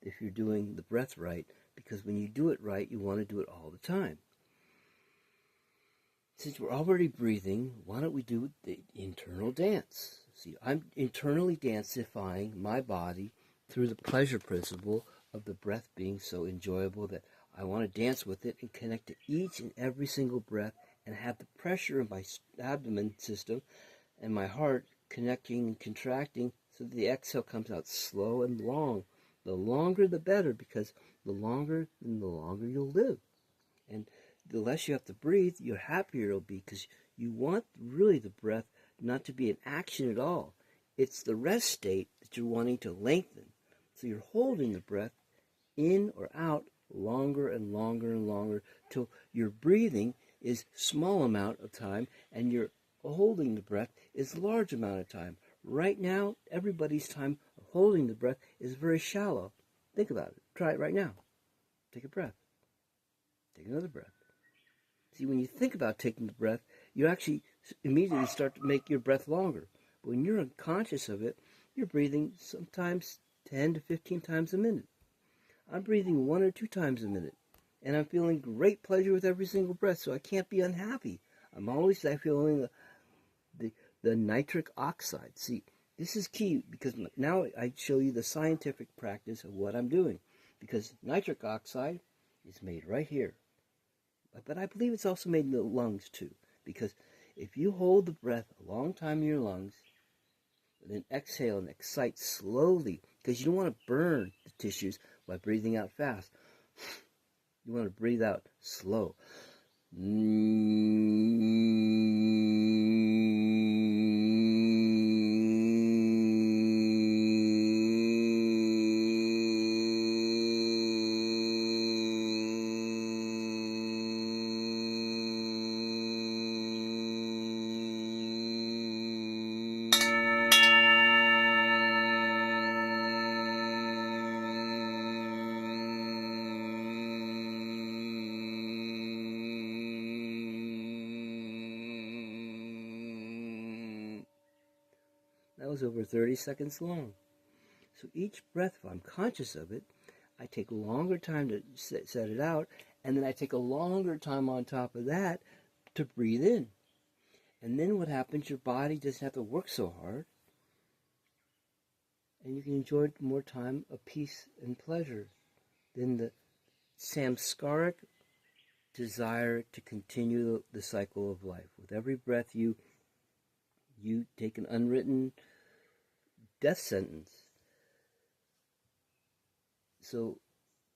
if you're doing the breath right, because when you do it right, you want to do it all the time. Since we're already breathing, why don't we do the internal dance? See, I'm internally dancifying my body through the pleasure principle of the breath being so enjoyable that I want to dance with it and connect to each and every single breath and have the pressure in my abdomen system and my heart connecting and contracting so that the exhale comes out slow and long. The longer the better, because the longer you'll live. And the less you have to breathe, the happier it'll be, because you want really the breath not to be an action at all. It's the rest state that you're wanting to lengthen. So you're holding the breath in or out longer and longer and longer till your breathing is small amount of time and your holding the breath is large amount of time. Right now, everybody's time of holding the breath is very shallow. Think about it. Try it right now. Take a breath. Take another breath. See, when you think about taking the breath, you actually immediately start to make your breath longer. But when you're unconscious of it, you're breathing sometimes 10 to 15 times a minute. I'm breathing 1 or 2 times a minute, and I'm feeling great pleasure with every single breath, so I can't be unhappy. I'm always feeling the nitric oxide. See, this is key, because now I show you the scientific practice of what I'm doing, because nitric oxide is made right here. But I believe it's also made in the lungs too, because if you hold the breath a long time in your lungs, and then exhale and excite slowly, because you don't want to burn the tissues by breathing out fast. You want to breathe out slow. That was over 30 seconds long. So each breath, if I'm conscious of it, I take a longer time to set it out, and then I take a longer time on top of that to breathe in. And then what happens, your body doesn't have to work so hard, and you can enjoy more time of peace and pleasure than the samskaric desire to continue the cycle of life. With every breath, you take an unwritten death sentence. So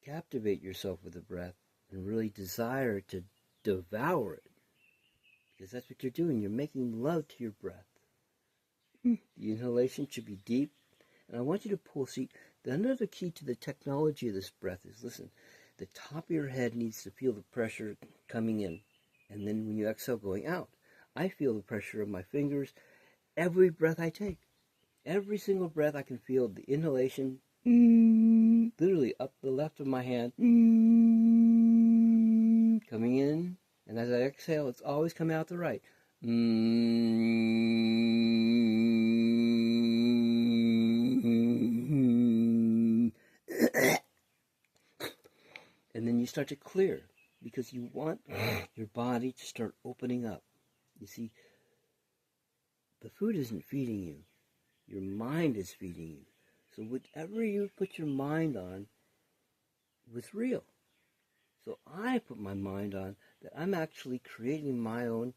captivate yourself with the breath and really desire to devour it, because that's what you're doing. You're making love to your breath. The inhalation should be deep, and I want you to pull. See, another key to the technology of this breath is, listen, the top of your head needs to feel the pressure coming in, and then when you exhale, going out. I feel the pressure of my fingers every breath I take. Every single breath I can feel the inhalation literally up the left of my hand coming in, and as I exhale, it's always coming out the right. And then you start to clear, because you want your body to start opening up. You see, the food isn't feeding you. Your mind is feeding you. So whatever you put your mind on was real. So I put my mind on that I'm actually creating my own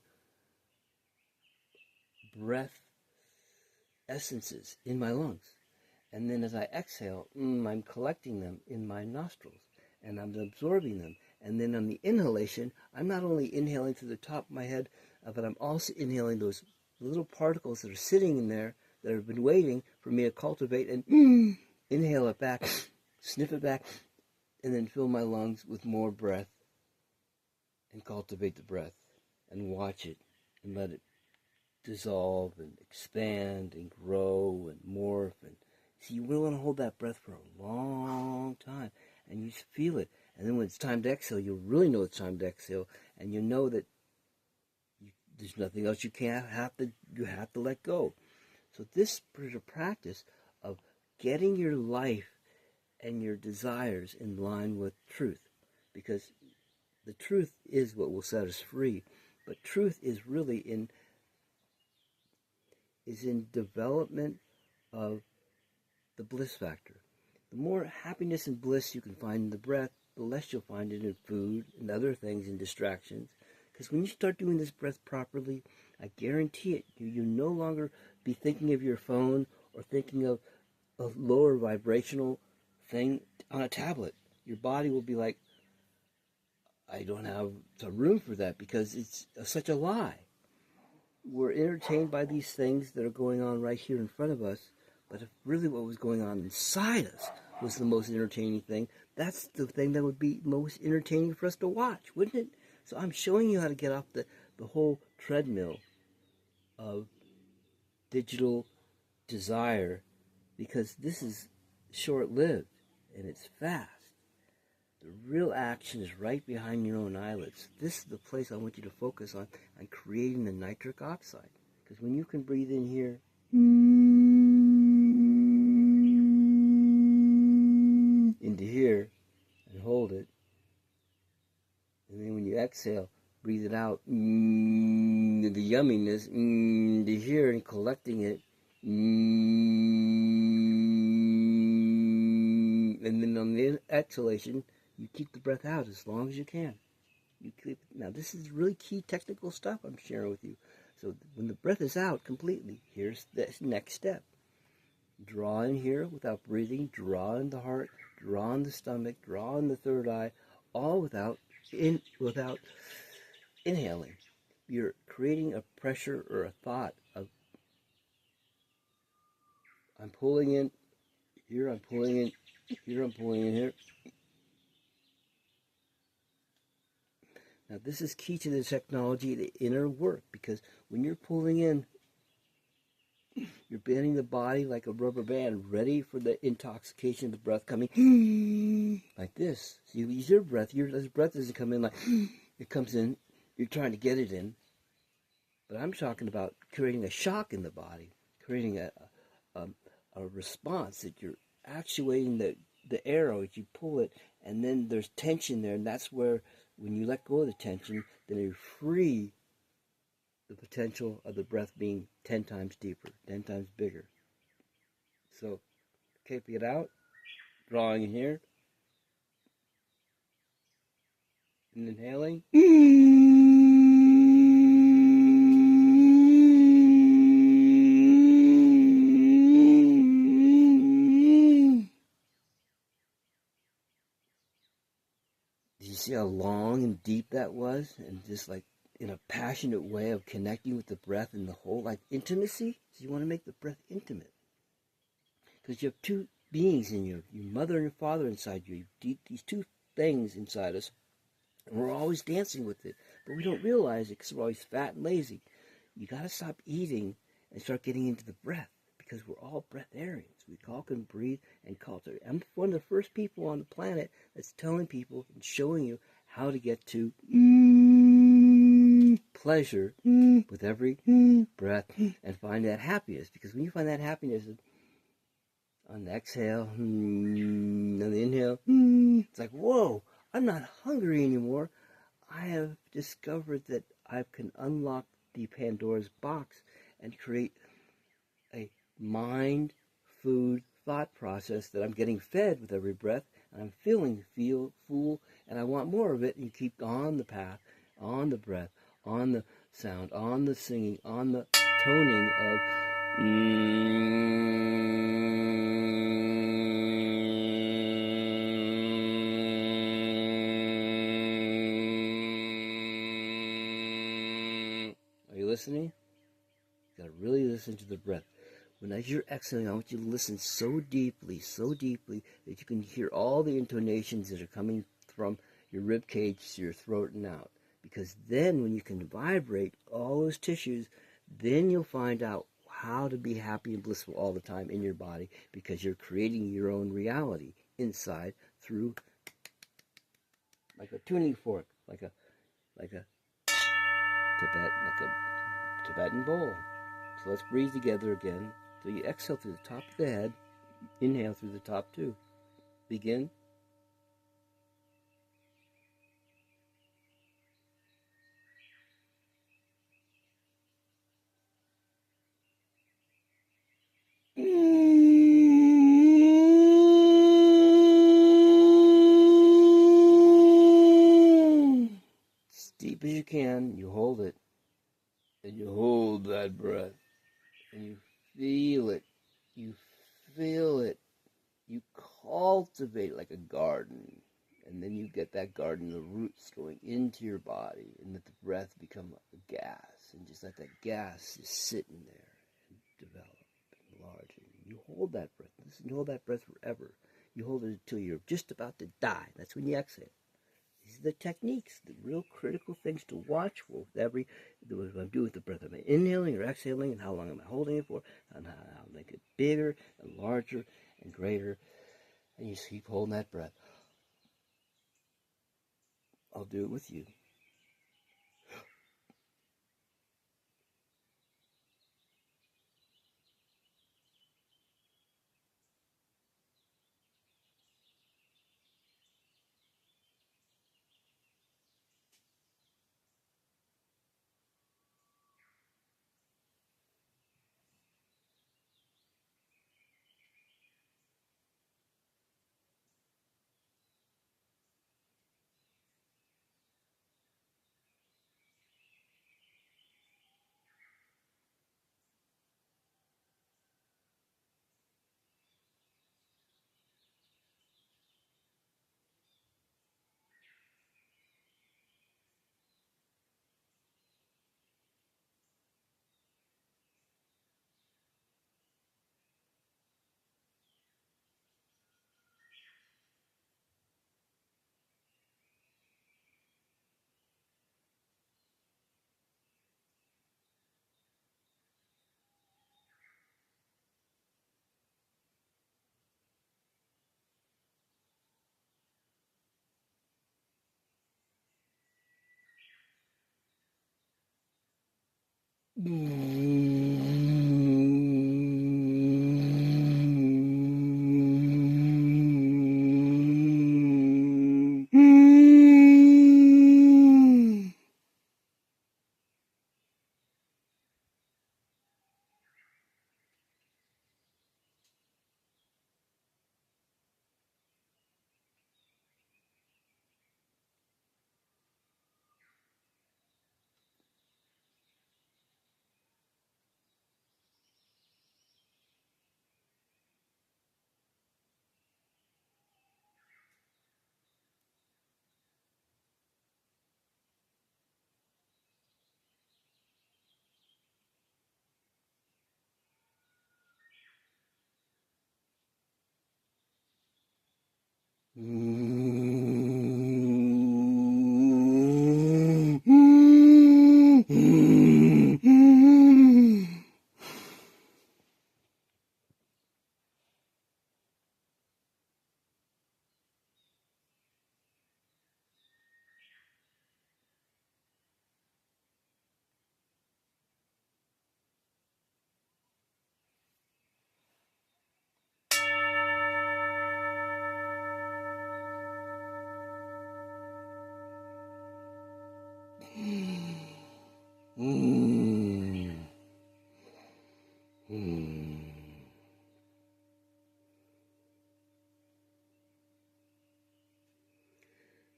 breath essences in my lungs. And then as I exhale, I'm collecting them in my nostrils, and I'm absorbing them. And then on the inhalation, I'm not only inhaling through the top of my head, but I'm also inhaling those little particles that are sitting in there that have been waiting for me to cultivate and inhale it back, sniff it back, and then fill my lungs with more breath and cultivate the breath and watch it and let it dissolve and expand and grow and morph. And see, you really want to hold that breath for a long time, and you feel it. And then when it's time to exhale, you'll really know it's time to exhale, and you know that there's nothing else you have to let go. So this practice of getting your life and your desires in line with truth, because the truth is what will set us free. But truth is really in development of the bliss factor. The more happiness and bliss you can find in the breath, the less you'll find it in food and other things and distractions. Because when you start doing this breath properly, I guarantee it, you no longer be thinking of your phone or thinking of a lower vibrational thing on a tablet. Your body will be like, I don't have the room for that, because it's such a lie. We're entertained by these things that are going on right here in front of us, but if really what was going on inside us was the most entertaining thing, that's the thing that would be most entertaining for us to watch, wouldn't it? So I'm showing you how to get off the whole treadmill of digital desire, because this is short-lived and it's fast. The real action is right behind your own eyelids. This is the place I want you to focus on creating the nitric oxide. Because when you can breathe in here, into here, and hold it, and then when you exhale, breathe it out, the yumminess, to here, and collecting it, and then on the exhalation, you keep the breath out as long as you can. Now, this is really key technical stuff I'm sharing with you. So when the breath is out completely, here's the next step. Draw in here without breathing, draw in the heart, draw in the stomach, draw in the third eye, all without inhaling. You're creating a pressure or a thought of, I'm pulling in, here I'm pulling in, here I'm pulling in, here. Now, this is key to the technology, the inner work, because when you're pulling in, you're bending the body like a rubber band, ready for the intoxication of the breath coming like this. So you use your breath. This breath doesn't come in like it comes in. You're trying to get it in. But I'm talking about creating a shock in the body, creating a response that you're actuating the arrow as you pull it, and then there's tension there, and that's where, when you let go of the tension, then you free the potential of the breath being 10 times deeper, 10 times bigger. So, keeping it out, drawing in here, and inhaling. Did you see how long and deep that was? And just like in a passionate way of connecting with the breath and the whole, like intimacy. So you want to make the breath intimate. Because you have two beings in you, your mother and your father inside you. These two things inside us. And we're always dancing with it. But we don't realize it because we're always fat and lazy. You got to stop eating and start getting into the breath. Because we're all breatharians. We all can breathe and cultivate. I'm one of the first people on the planet that's telling people and showing you how to get to pleasure with every breath and find that happiness. Because when you find that happiness on the exhale, on the inhale, it's like, whoa, I'm not hungry anymore. I have discovered that I can unlock the Pandora's box and create a mind, food, thought process that I'm getting fed with every breath, and I'm feeling full, and I want more of it, and you keep on the path, on the breath, on the sound, on the singing, on the toning of Are you listening? You gotta really listen to the breath. When as you're exhaling, I want you to listen so deeply that you can hear all the intonations that are coming from your rib cage to your throat and out. Because then when you can vibrate all those tissues, then you'll find out how to be happy and blissful all the time in your body, because you're creating your own reality inside through like a tuning fork, like a Tibetan bowl. So let's breathe together again. So you exhale through the top of the head, inhale through the top too. Begin. As deep as you can, you hold it. And you hold that breath. And you feel it. You feel it. You cultivate like a garden. And then you get that garden, the roots going into your body, and let the breath become a gas. And just let that gas just sitting there and develop and enlarge. And you hold that breath. Listen, you hold that breath forever. You hold it until you're just about to die. That's when you exhale. These are the techniques, the real critical things to watch for with what I'm doing with the breath. Am I inhaling or exhaling, and how long am I holding it for, and how I make it bigger and larger and greater, and you just keep holding that breath. I'll do it with you.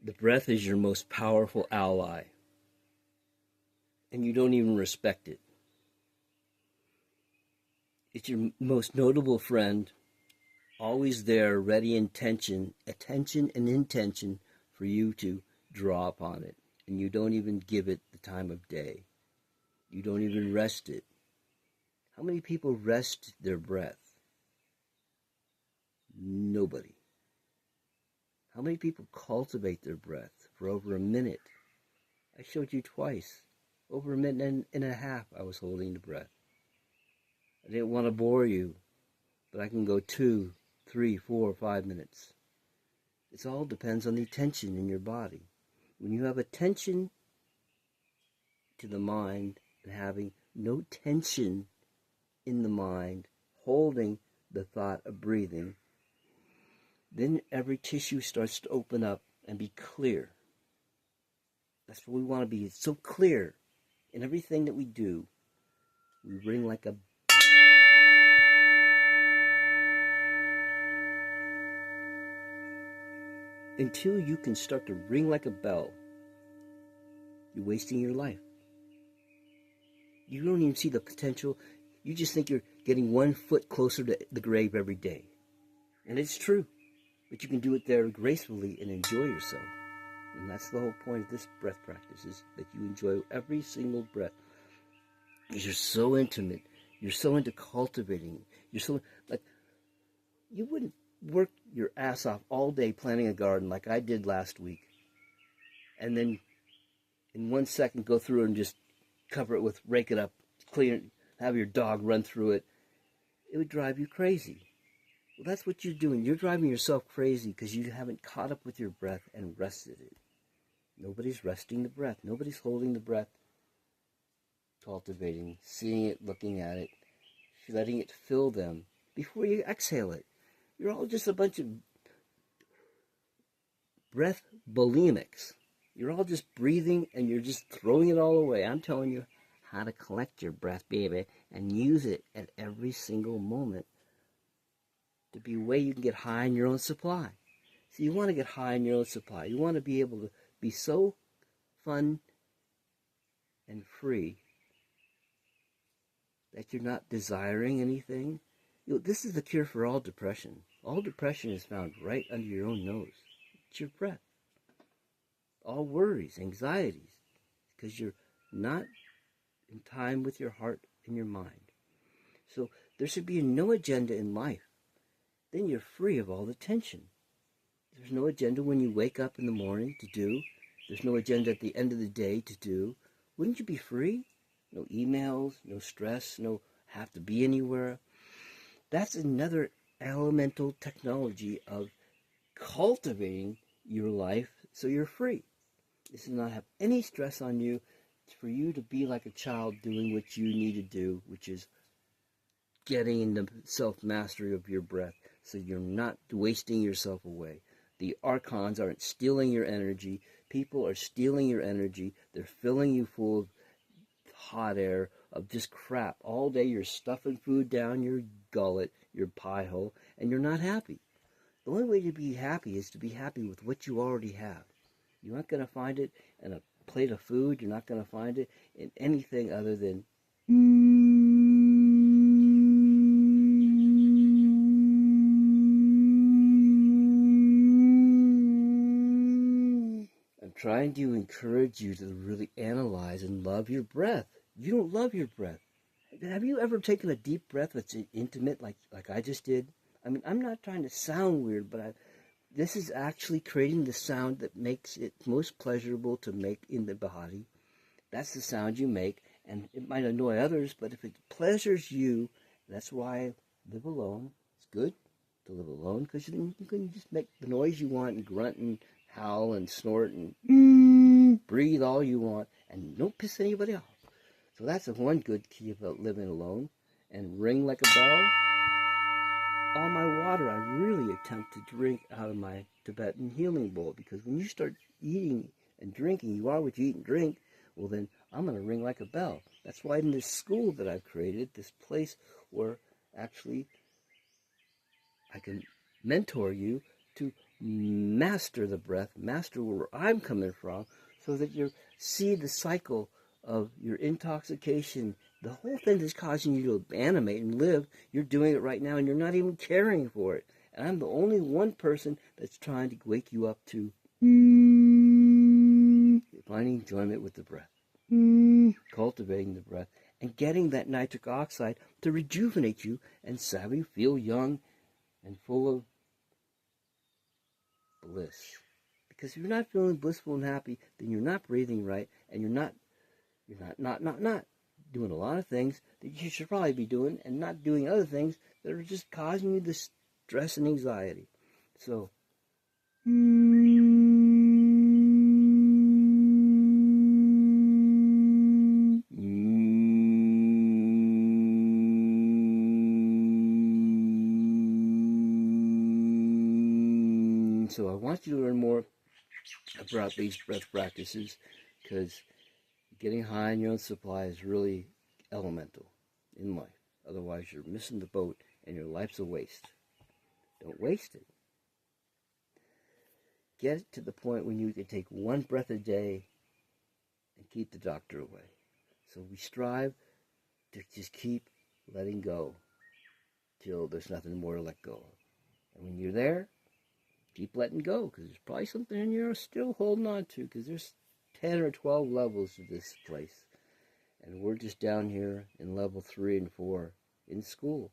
The breath is your most powerful ally, and you don't even respect it. It's your most notable friend, always there, ready attention and intention for you to draw upon it. And you don't even give it the time of day. You don't even rest it. How many people rest their breath? Nobody. How many people cultivate their breath for over a minute? I showed you twice. Over a minute and a half I was holding the breath. I didn't want to bore you, but I can go 2, 3, 4, 5 minutes. It all depends on the tension in your body. When you have a tension to the mind and having no tension in the mind, holding the thought of breathing, then every tissue starts to open up and be clear. That's what we want to be. It's so clear in everything that we do. We ring like a until you can start to ring like a bell, you're wasting your life. You don't even see the potential. You just think you're getting 1 foot closer to the grave every day. And it's true. But you can do it there gracefully and enjoy yourself. And that's the whole point of this breath practice, is that you enjoy every single breath. Because you're so intimate. You're so into cultivating. You're so, like, you wouldn't work your ass off all day planting a garden like I did last week. And then in 1 second go through and just cover it with, rake it up, clean it, have your dog run through it. It would drive you crazy. Well, that's what you're doing. You're driving yourself crazy because you haven't caught up with your breath and rested it. Nobody's resting the breath. Nobody's holding the breath, cultivating, seeing it, looking at it, letting it fill them before you exhale it. You're all just a bunch of breath bulimics. You're all just breathing and you're just throwing it all away. I'm telling you how to collect your breath, baby, and use it at every single moment to be a way you can get high in your own supply. So you want to get high in your own supply. You want to be able to be so fun and free that you're not desiring anything. You know, this is the cure for all depression. All depression is found right under your own nose. It's your breath. All worries, anxieties, because you're not in time with your heart and your mind. So there should be no agenda in life. Then you're free of all the tension. There's no agenda when you wake up in the morning to do. There's no agenda at the end of the day to do. Wouldn't you be free? No emails, no stress, no have to be anywhere. That's another elemental technology of cultivating your life so you're free. This does not have any stress on you. It's for you to be like a child doing what you need to do, which is getting into self-mastery of your breath so you're not wasting yourself away. The archons aren't stealing your energy. People are stealing your energy. They're filling you full of hot air, of just crap. All day you're stuffing food down your gullet, your pie hole, and you're not happy. The only way to be happy is to be happy with what you already have. You're not going to find it in a plate of food. You're not going to find it in anything other than I'm trying to encourage you to really analyze and love your breath. You don't love your breath. Have you ever taken a deep breath that's intimate like I just did? I mean, I'm not trying to sound weird, but this is actually creating the sound that makes it most pleasurable to make in the body. That's the sound you make, and it might annoy others, but if it pleasures you, that's why I live alone. It's good to live alone, because you can just make the noise you want and grunt and howl and snort and breathe all you want, and don't piss anybody off. So that's the one good key about living alone. And ring like a bell. All my water I really attempt to drink out of my Tibetan healing bowl, because when you start eating and drinking, you are what you eat and drink, well then I'm going to ring like a bell. That's why in this school that I've created, this place where actually I can mentor you to master the breath, master where I'm coming from, so that you see the cycle of your intoxication, the whole thing that's causing you to animate and live. You're doing it right now, and you're not even caring for it. And I'm the only one person that's trying to wake you up to finding enjoyment with the breath, cultivating the breath, and getting that nitric oxide to rejuvenate you and have you feel young and full of bliss. Because if you're not feeling blissful and happy, then you're not breathing right, and you're not doing a lot of things that you should probably be doing, and not doing other things that are just causing you the stress and anxiety. So so I want you to learn more about these breath practices, because getting high on your own supply is really elemental in life. Otherwise, you're missing the boat and your life's a waste. Don't waste it. Get it to the point when you can take one breath a day and keep the doctor away. So we strive to just keep letting go till there's nothing more to let go of. And when you're there, keep letting go, because there's probably something you're still holding on to, because there's 10 or 12 levels to this place. And we're just down here in level 3 and 4 in school.